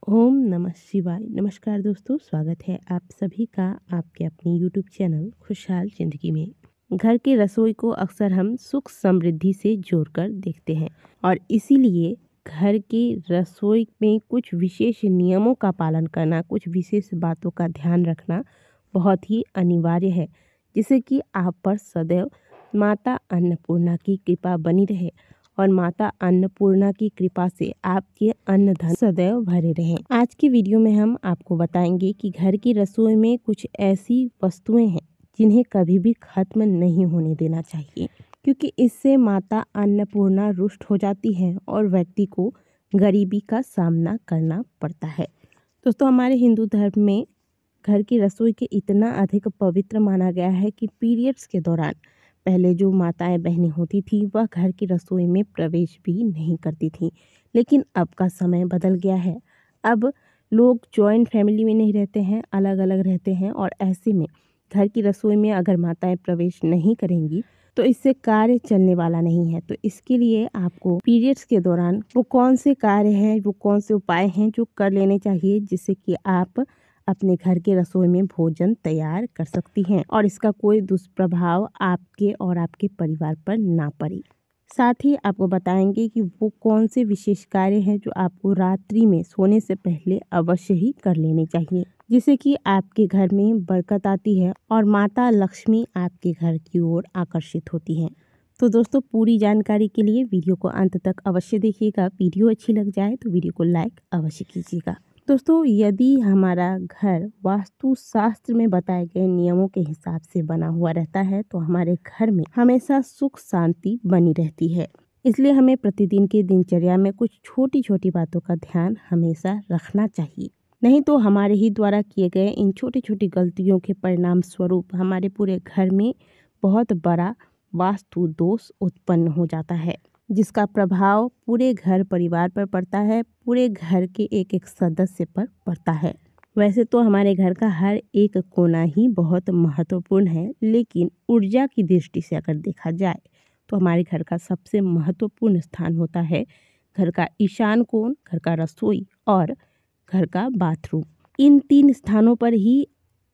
ओम नमः शिवाय। नमस्कार दोस्तों, स्वागत है आप सभी का आपके अपने यूट्यूब चैनल खुशहाल जिंदगी में। घर की रसोई को अक्सर हम सुख समृद्धि से जोड़कर देखते हैं और इसीलिए घर की रसोई में कुछ विशेष नियमों का पालन करना, कुछ विशेष बातों का ध्यान रखना बहुत ही अनिवार्य है, जिससे कि आप पर सदैव माता अन्नपूर्णा की कृपा बनी रहे और माता अन्नपूर्णा की कृपा से आपके अन्न धन सदैव भरे रहें। आज की वीडियो में हम आपको बताएंगे कि घर की रसोई में कुछ ऐसी वस्तुएं हैं जिन्हें कभी भी खत्म नहीं होने देना चाहिए, क्योंकि इससे माता अन्नपूर्णा रुष्ट हो जाती है और व्यक्ति को गरीबी का सामना करना पड़ता है। दोस्तों, हमारे हिंदू धर्म में घर की रसोई के इतना अधिक पवित्र माना गया है कि पीरियड्स के दौरान पहले जो माताएं बहनें होती थी वह घर की रसोई में प्रवेश भी नहीं करती थी। लेकिन अब का समय बदल गया है। अब लोग जॉइंट फैमिली में नहीं रहते हैं, अलग अलग रहते हैं और ऐसे में घर की रसोई में अगर माताएं प्रवेश नहीं करेंगी तो इससे कार्य चलने वाला नहीं है। तो इसके लिए आपको पीरियड्स के दौरान वो कौन से कार्य हैं, वो कौन से उपाय हैं जो कर लेने चाहिए, जिससे कि आप अपने घर के रसोई में भोजन तैयार कर सकती हैं और इसका कोई दुष्प्रभाव आपके और आपके परिवार पर ना पड़े। साथ ही आपको बताएंगे कि वो कौन से विशेष कार्य हैं जो आपको रात्रि में सोने से पहले अवश्य ही कर लेने चाहिए, जिससे कि आपके घर में बरकत आती है और माता लक्ष्मी आपके घर की ओर आकर्षित होती हैं। तो दोस्तों, पूरी जानकारी के लिए वीडियो को अंत तक अवश्य देखिएगा। वीडियो अच्छी लग जाए तो वीडियो को लाइक अवश्य कीजिएगा। दोस्तों, यदि हमारा घर वास्तु शास्त्र में बताए गए नियमों के हिसाब से बना हुआ रहता है तो हमारे घर में हमेशा सुख शांति बनी रहती है। इसलिए हमें प्रतिदिन के दिनचर्या में कुछ छोटी छोटी बातों का ध्यान हमेशा रखना चाहिए। नहीं तो हमारे ही द्वारा किए गए इन छोटी छोटी गलतियों के परिणाम स्वरूप हमारे पूरे घर में बहुत बड़ा वास्तु दोष उत्पन्न हो जाता है, जिसका प्रभाव पूरे घर परिवार पर पड़ता है, पूरे घर के एक एक सदस्य पर पड़ता है। वैसे तो हमारे घर का हर एक कोना ही बहुत महत्वपूर्ण है, लेकिन ऊर्जा की दृष्टि से अगर देखा जाए तो हमारे घर का सबसे महत्वपूर्ण स्थान होता है घर का ईशान कोण, घर का रसोई और घर का बाथरूम। इन तीन स्थानों पर ही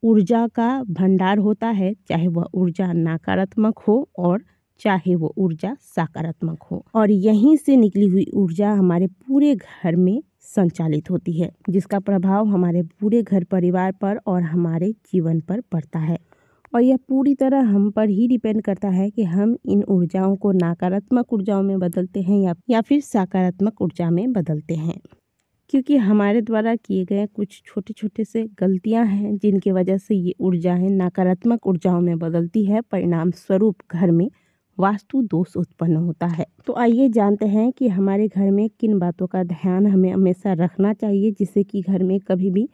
ऊर्जा का भंडार होता है, चाहे वह ऊर्जा नकारात्मक हो और चाहे वो ऊर्जा सकारात्मक हो, और यहीं से निकली हुई ऊर्जा हमारे पूरे घर में संचालित होती है, जिसका प्रभाव हमारे पूरे घर परिवार पर और हमारे जीवन पर पड़ता है। और यह पूरी तरह हम पर ही डिपेंड करता है कि हम इन ऊर्जाओं को नकारात्मक ऊर्जाओं में बदलते हैं या फिर सकारात्मक ऊर्जा में बदलते हैं, क्योंकि हमारे द्वारा किए गए कुछ छोटे छोटे से गलतियां हैं जिनकी वजह से ये ऊर्जाएं नकारात्मक ऊर्जाओं में बदलती है। परिणाम स्वरूप घर में वास्तु दोष उत्पन्न होता है। तो आइए जानते हैं कि हमारे घर में किन बातों का ध्यान हमें हमेशा रखना चाहिए, जिससे कि घर में कभी भी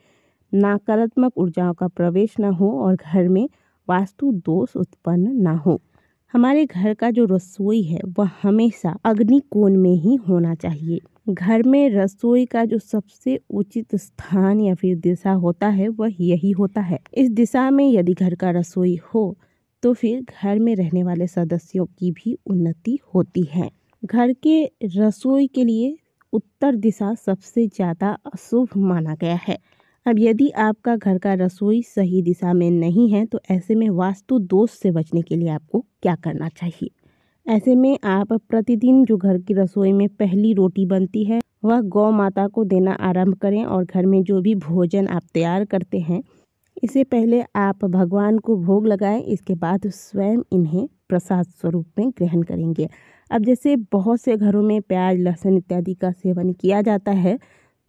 नकारात्मक ऊर्जाओं का प्रवेश न हो और घर में वास्तु दोष उत्पन्न ना हो। हमारे घर का जो रसोई है वह हमेशा अग्नि कोण में ही होना चाहिए। घर में रसोई का जो सबसे उचित स्थान या फिर दिशा होता है वह यही होता है। इस दिशा में यदि घर का रसोई हो तो फिर घर में रहने वाले सदस्यों की भी उन्नति होती है। घर के रसोई के लिए उत्तर दिशा सबसे ज़्यादा अशुभ माना गया है। अब यदि आपका घर का रसोई सही दिशा में नहीं है तो ऐसे में वास्तु दोष से बचने के लिए आपको क्या करना चाहिए। ऐसे में आप प्रतिदिन जो घर की रसोई में पहली रोटी बनती है वह गौ माता को देना आरंभ करें और घर में जो भी भोजन आप तैयार करते हैं इससे पहले आप भगवान को भोग लगाएं। इसके बाद स्वयं इन्हें प्रसाद स्वरूप में ग्रहण करेंगे। अब जैसे बहुत से घरों में प्याज लहसुन इत्यादि का सेवन किया जाता है,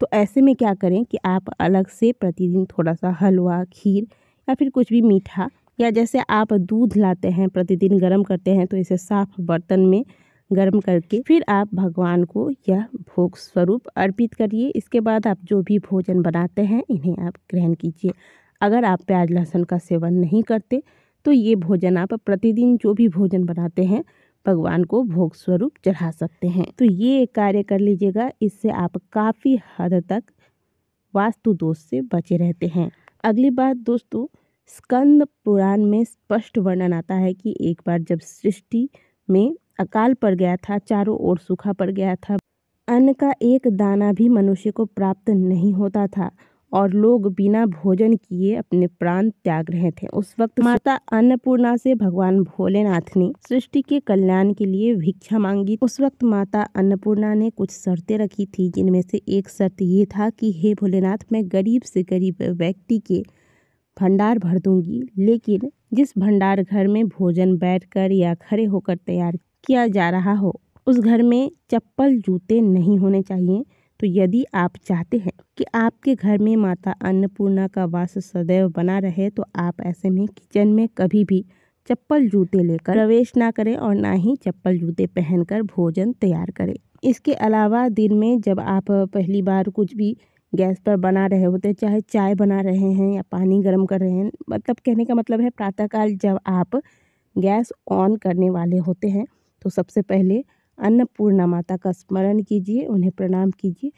तो ऐसे में क्या करें कि आप अलग से प्रतिदिन थोड़ा सा हलवा, खीर या फिर कुछ भी मीठा, या जैसे आप दूध लाते हैं प्रतिदिन गर्म करते हैं तो इसे साफ बर्तन में गर्म करके फिर आप भगवान को यह भोग स्वरूप अर्पित करिए। इसके बाद आप जो भी भोजन बनाते हैं इन्हें आप ग्रहण कीजिए। अगर आप प्याज लहसुन का सेवन नहीं करते तो ये भोजन आप प्रतिदिन जो भी भोजन बनाते हैं भगवान को भोग स्वरूप चढ़ा सकते हैं। तो ये कार्य कर लीजिएगा, इससे आप काफ़ी हद तक वास्तु दोष से बचे रहते हैं। अगली बात दोस्तों, स्कंद पुराण में स्पष्ट वर्णन आता है कि एक बार जब सृष्टि में अकाल पड़ गया था, चारों ओर सूखा पड़ गया था, अन्न का एक दाना भी मनुष्य को प्राप्त नहीं होता था और लोग बिना भोजन किए अपने प्राण त्याग रहे थे। उस वक्त माता अन्नपूर्णा से भगवान भोलेनाथ ने सृष्टि के कल्याण के लिए भिक्षा मांगी। उस वक्त माता अन्नपूर्णा ने कुछ शर्तें रखी थी, जिनमें से एक शर्त ये था कि हे भोलेनाथ, मैं गरीब से गरीब व्यक्ति के भंडार भर दूंगी, लेकिन जिस भंडार घर में भोजन बैठकर या खड़े होकर तैयार किया जा रहा हो, उस घर में चप्पल जूते नहीं होने चाहिए। तो यदि आप चाहते हैं कि आपके घर में माता अन्नपूर्णा का वास सदैव बना रहे, तो आप ऐसे में किचन में कभी भी चप्पल जूते लेकर प्रवेश ना करें और ना ही चप्पल जूते पहनकर भोजन तैयार करें। इसके अलावा दिन में जब आप पहली बार कुछ भी गैस पर बना रहे होते, चाहे चाय बना रहे हैं या पानी गर्म कर रहे हैं, मतलब कहने का मतलब है प्रातःकाल जब आप गैस ऑन करने वाले होते हैं, तो सबसे पहले अन्नपूर्णा माता का स्मरण कीजिए, उन्हें प्रणाम कीजिए।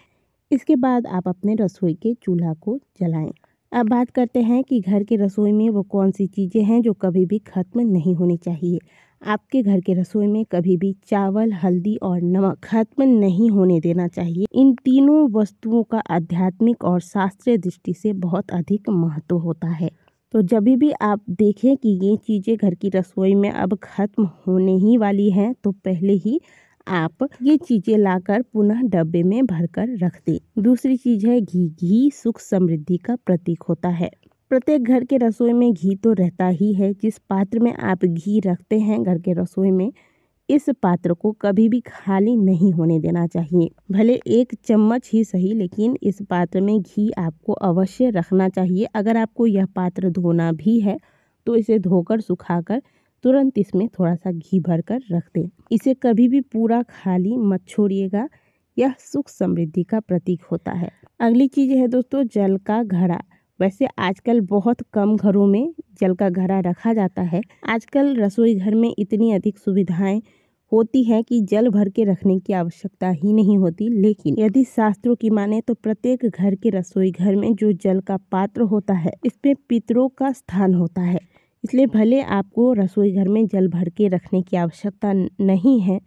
इसके बाद आप अपने रसोई के चूल्हा को जलाएं। अब बात करते हैं कि घर की रसोई में वो कौन सी चीज़ें हैं जो कभी भी खत्म नहीं होनी चाहिए। आपके घर के रसोई में कभी भी चावल, हल्दी और नमक खत्म नहीं होने देना चाहिए। इन तीनों वस्तुओं का आध्यात्मिक और शास्त्रीय दृष्टि से बहुत अधिक महत्व होता है। तो जब भी आप देखें कि ये चीज़ें घर की रसोई में अब खत्म होने ही वाली हैं, तो पहले ही आप ये चीज़ें लाकर पुनः डब्बे में भरकर रख दें। दूसरी चीज़ है घी। घी सुख समृद्धि का प्रतीक होता है। प्रत्येक घर के रसोई में घी तो रहता ही है। जिस पात्र में आप घी रखते हैं घर के रसोई में, इस पात्र को कभी भी खाली नहीं होने देना चाहिए। भले एक चम्मच ही सही, लेकिन इस पात्र में घी आपको अवश्य रखना चाहिए। अगर आपको यह पात्र धोना भी है तो इसे धोकर सुखाकर तुरंत इसमें थोड़ा सा घी भरकर रख दें। इसे कभी भी पूरा खाली मत छोड़िएगा, यह सुख समृद्धि का प्रतीक होता है। अगली चीज़ है दोस्तों जल का घड़ा। वैसे आजकल बहुत कम घरों में जल का घड़ा रखा जाता है। आजकल रसोई घर में इतनी अधिक सुविधाएं होती है कि जल भर के रखने की आवश्यकता ही नहीं होती। लेकिन यदि शास्त्रों की माने तो प्रत्येक घर के रसोई घर में जो जल का पात्र होता है, इसमें पितरों का स्थान होता है। इसलिए भले आपको रसोई घर में जल भर के रखने की आवश्यकता नहीं है,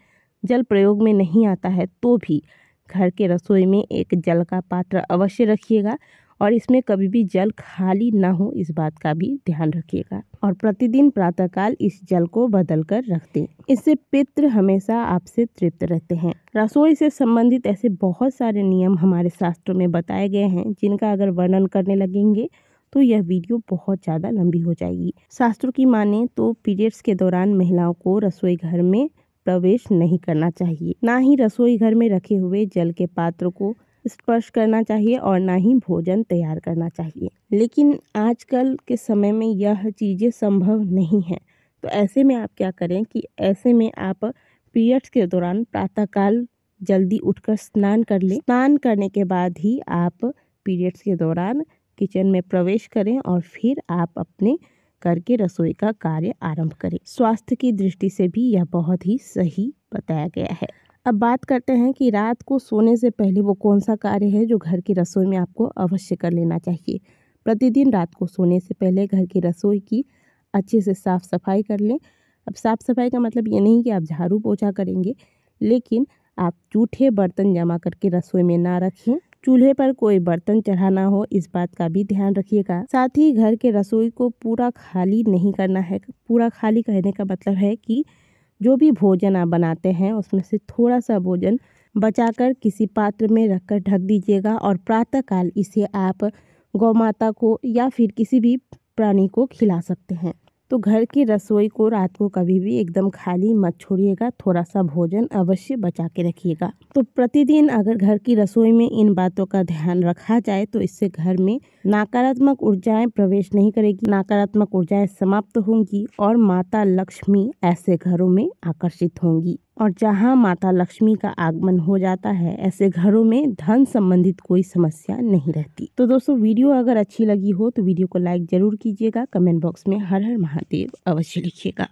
जल प्रयोग में नहीं आता है, तो भी घर के रसोई में एक जल का पात्र अवश्य रखिएगा और इसमें कभी भी जल खाली ना हो, इस बात का भी ध्यान रखिएगा। और प्रतिदिन प्रातःकाल इस जल को बदल कर रख दें। इससे पितृ हमेशा आपसे तृप्त रहते हैं। रसोई से संबंधित ऐसे बहुत सारे नियम हमारे शास्त्रों में बताए गए हैं, जिनका अगर वर्णन करने लगेंगे तो यह वीडियो बहुत ज़्यादा लंबी हो जाएगी। शास्त्रों की माने तो पीरियड्स के दौरान महिलाओं को रसोई घर में प्रवेश नहीं करना चाहिए, ना ही रसोई घर में रखे हुए जल के पात्र को स्पर्श करना चाहिए और ना ही भोजन तैयार करना चाहिए। लेकिन आजकल के समय में यह चीज़ें संभव नहीं है। तो ऐसे में आप क्या करें कि ऐसे में आप पीरियड्स के दौरान प्रातःकाल जल्दी उठकर स्नान कर लें। स्नान करने के बाद ही आप पीरियड्स के दौरान किचन में प्रवेश करें और फिर आप अपने घर के रसोई का कार्य आरंभ करें। स्वास्थ्य की दृष्टि से भी यह बहुत ही सही बताया गया है। अब बात करते हैं कि रात को सोने से पहले वो कौन सा कार्य है जो घर की रसोई में आपको अवश्य कर लेना चाहिए। प्रतिदिन रात को सोने से पहले घर की रसोई की अच्छे से साफ़ सफाई कर लें। अब साफ़ सफाई का मतलब ये नहीं कि आप झाड़ू पोछा करेंगे, लेकिन आप जूठे बर्तन जमा करके रसोई में ना रखें। चूल्हे पर कोई बर्तन चढ़ाना हो, इस बात का भी ध्यान रखिएगा। साथ ही घर के रसोई को पूरा खाली नहीं करना है। पूरा खाली कहने का मतलब है कि जो भी भोजन आप बनाते हैं उसमें से थोड़ा सा भोजन बचाकर किसी पात्र में रखकर ढक दीजिएगा और प्रातःकाल इसे आप गौ माता को या फिर किसी भी प्राणी को खिला सकते हैं। तो घर की रसोई को रात को कभी भी एकदम खाली मत छोड़िएगा, थोड़ा सा भोजन अवश्य बचा के रखिएगा। तो प्रतिदिन अगर घर की रसोई में इन बातों का ध्यान रखा जाए तो इससे घर में नकारात्मक ऊर्जाएं प्रवेश नहीं करेगी, नकारात्मक ऊर्जाएं समाप्त होंगी और माता लक्ष्मी ऐसे घरों में आकर्षित होंगी। और जहां माता लक्ष्मी का आगमन हो जाता है, ऐसे घरों में धन संबंधित कोई समस्या नहीं रहती। तो दोस्तों वीडियो अगर अच्छी लगी हो तो वीडियो को लाइक जरूर कीजिएगा। कमेंट बॉक्स में हर हर महादेव अवश्य लिखिएगा।